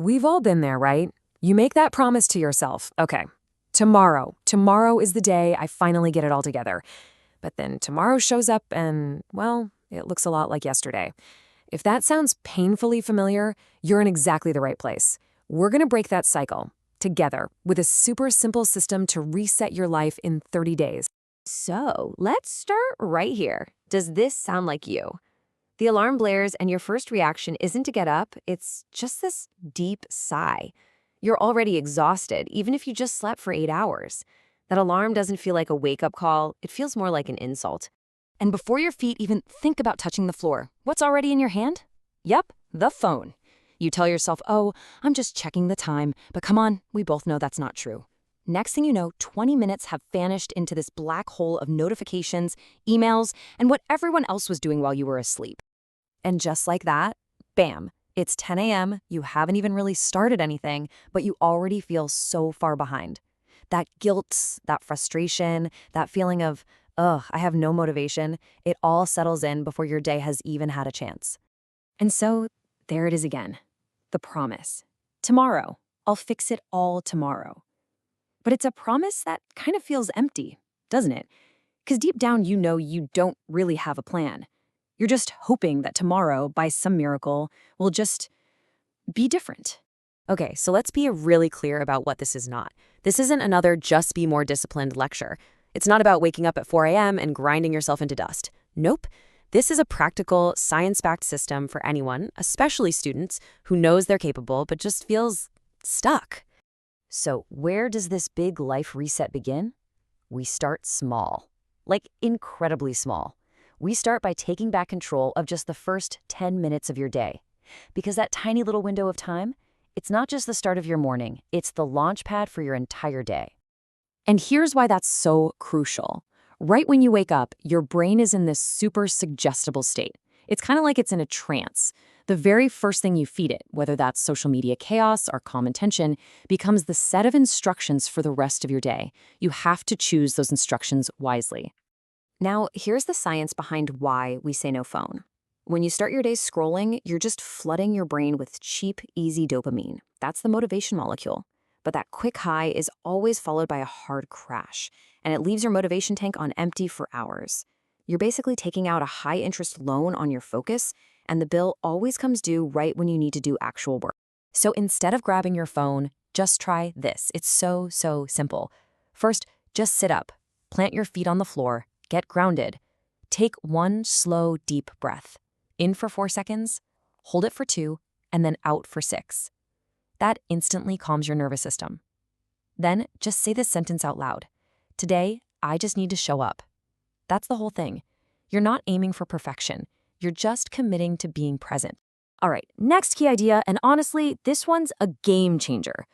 We've all been there, right? You make that promise to yourself. Okay, tomorrow is the day I finally get it all together. But then tomorrow shows up and, well, it looks a lot like yesterday. If that sounds painfully familiar, you're in exactly the right place. We're going to break that cycle together with a super simple system to reset your life in 30 days. So let's start right here. Does this sound like you? The alarm blares and your first reaction isn't to get up, it's just this deep sigh. You're already exhausted, even if you just slept for 8 hours. That alarm doesn't feel like a wake-up call, it feels more like an insult. And before your feet even think about touching the floor, what's already in your hand? Yep, the phone. You tell yourself, oh, I'm just checking the time, but come on, we both know that's not true. Next thing you know, 20 minutes have vanished into this black hole of notifications, emails, and what everyone else was doing while you were asleep. And just like that, bam, it's 10 a.m., you haven't even really started anything, but you already feel so far behind. That guilt, that frustration, that feeling of, ugh, I have no motivation, it all settles in before your day has even had a chance. And so, there it is again. The promise. Tomorrow. I'll fix it all tomorrow. But it's a promise that kind of feels empty, doesn't it? Because deep down you know you don't really have a plan. You're just hoping that tomorrow, by some miracle, will just be different. Okay, so let's be really clear about what this is not. This isn't another just be more disciplined lecture. It's not about waking up at 4 a.m. and grinding yourself into dust. Nope. This is a practical, science-backed system for anyone, especially students, who knows they're capable but just feels stuck. So where does this big life reset begin? We start small, like incredibly small. We start by taking back control of just the first 10 minutes of your day. Because that tiny little window of time, it's not just the start of your morning, it's the launch pad for your entire day. And here's why that's so crucial. Right when you wake up, your brain is in this super suggestible state. It's kind of like it's in a trance. The very first thing you feed it, whether that's social media chaos or calm intention, becomes the set of instructions for the rest of your day. You have to choose those instructions wisely. Now, here's the science behind why we say no phone. When you start your day scrolling, you're just flooding your brain with cheap, easy dopamine. That's the motivation molecule. But that quick high is always followed by a hard crash, and it leaves your motivation tank on empty for hours. You're basically taking out a high-interest loan on your focus, and the bill always comes due right when you need to do actual work. So instead of grabbing your phone, just try this. It's so simple. First, just sit up, plant your feet on the floor, get grounded. Take one slow, deep breath. In for 4 seconds, hold it for 2, and then out for 6. That instantly calms your nervous system. Then just say this sentence out loud. Today, I just need to show up. That's the whole thing. You're not aiming for perfection. You're just committing to being present. All right, next key idea, and honestly, this one's a game changer.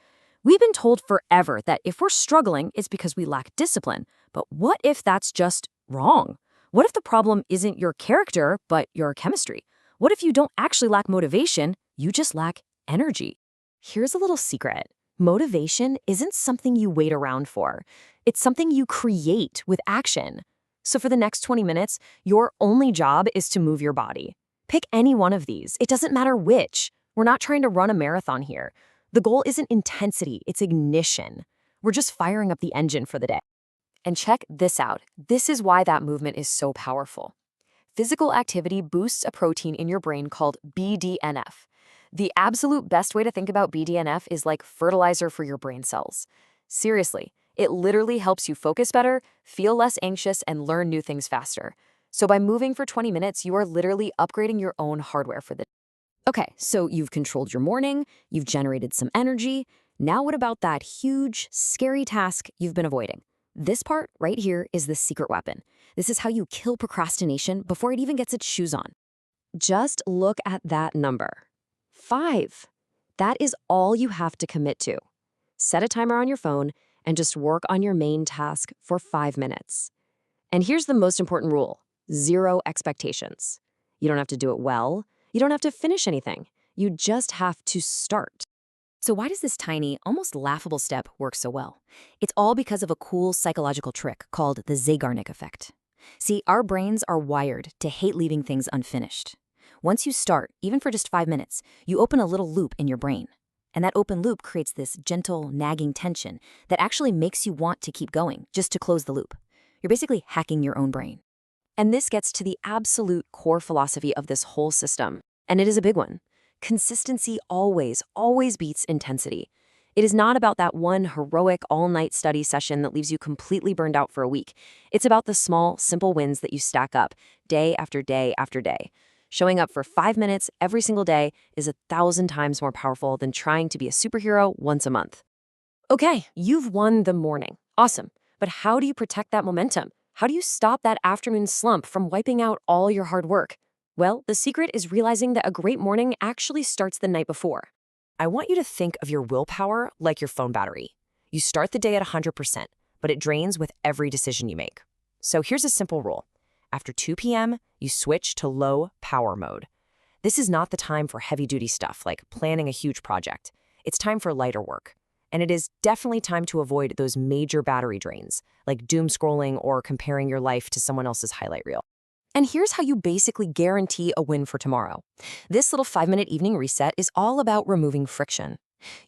We've been told forever that if we're struggling, it's because we lack discipline. But what if that's just wrong? What if the problem isn't your character, but your chemistry? What if you don't actually lack motivation, you just lack energy? Here's a little secret. Motivation isn't something you wait around for. It's something you create with action. So for the next 20 minutes, your only job is to move your body. Pick any one of these. It doesn't matter which. We're not trying to run a marathon here. The goal isn't intensity, it's ignition. We're just firing up the engine for the day. And check this out. This is why that movement is so powerful. Physical activity boosts a protein in your brain called BDNF. The absolute best way to think about BDNF is like fertilizer for your brain cells. Seriously, it literally helps you focus better, feel less anxious, and learn new things faster. So by moving for 20 minutes, you are literally upgrading your own hardware for the day. Okay, so you've controlled your morning, you've generated some energy. Now what about that huge, scary task you've been avoiding? This part right here is the secret weapon. This is how you kill procrastination before it even gets its shoes on. Just look at that number. 5. That is all you have to commit to. Set a timer on your phone and just work on your main task for 5 minutes. And here's the most important rule: 0 expectations. You don't have to do it well. You don't have to finish anything. You just have to start. So why does this tiny, almost laughable step work so well? It's all because of a cool psychological trick called the Zeigarnik effect. See, our brains are wired to hate leaving things unfinished. Once you start, even for just 5 minutes, you open a little loop in your brain. And that open loop creates this gentle, nagging tension that actually makes you want to keep going, just to close the loop. You're basically hacking your own brain. And this gets to the absolute core philosophy of this whole system. And it is a big one. Consistency always beats intensity. It is not about that one heroic all-night study session that leaves you completely burned out for a week. It's about the small, simple wins that you stack up day after day after day. Showing up for 5 minutes every single day is 1,000 times more powerful than trying to be a superhero once a month. Okay, you've won the morning. Awesome. But how do you protect that momentum? How do you stop that afternoon slump from wiping out all your hard work? Well, the secret is realizing that a great morning actually starts the night before. I want you to think of your willpower like your phone battery. You start the day at 100%, but it drains with every decision you make. So here's a simple rule. After 2 p.m., you switch to low power mode. This is not the time for heavy-duty stuff like planning a huge project. It's time for lighter work. And it is definitely time to avoid those major battery drains, like doom scrolling or comparing your life to someone else's highlight reel. And here's how you basically guarantee a win for tomorrow. This little 5-minute evening reset is all about removing friction.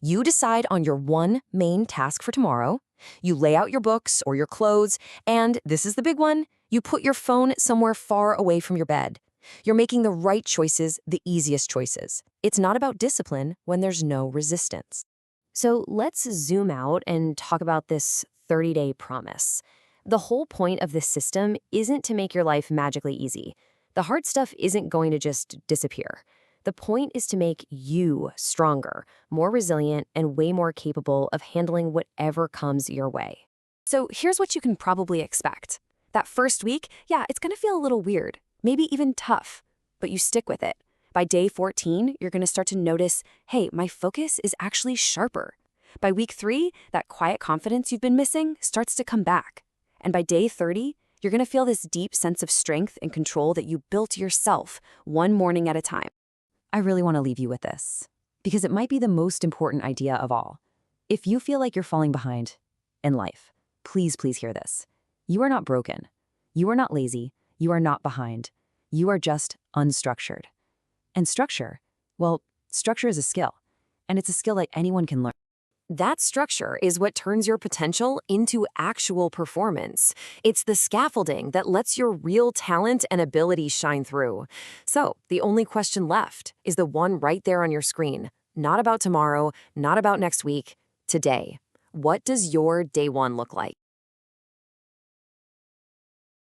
You decide on your one main task for tomorrow, you lay out your books or your clothes, and this is the big one, you put your phone somewhere far away from your bed. You're making the right choices, the easiest choices. It's not about discipline when there's no resistance. So let's zoom out and talk about this 30-day promise. The whole point of this system isn't to make your life magically easy. The hard stuff isn't going to just disappear. The point is to make you stronger, more resilient, and way more capable of handling whatever comes your way. So here's what you can probably expect. That first week, it's going to feel a little weird, maybe even tough, but you stick with it. By day 14, you're going to start to notice, hey, my focus is actually sharper. By week 3, that quiet confidence you've been missing starts to come back. And by day 30, you're going to feel this deep sense of strength and control that you built yourself, one morning at a time. I really want to leave you with this, because it might be the most important idea of all. If you feel like you're falling behind in life, please hear this. You are not broken. You are not lazy. You are not behind. You are just unstructured. And structure is a skill, and it's a skill that anyone can learn. That structure is what turns your potential into actual performance. It's the scaffolding that lets your real talent and ability shine through. So, the only question left is the one right there on your screen. Not about tomorrow, not about next week, today. What does your day one look like?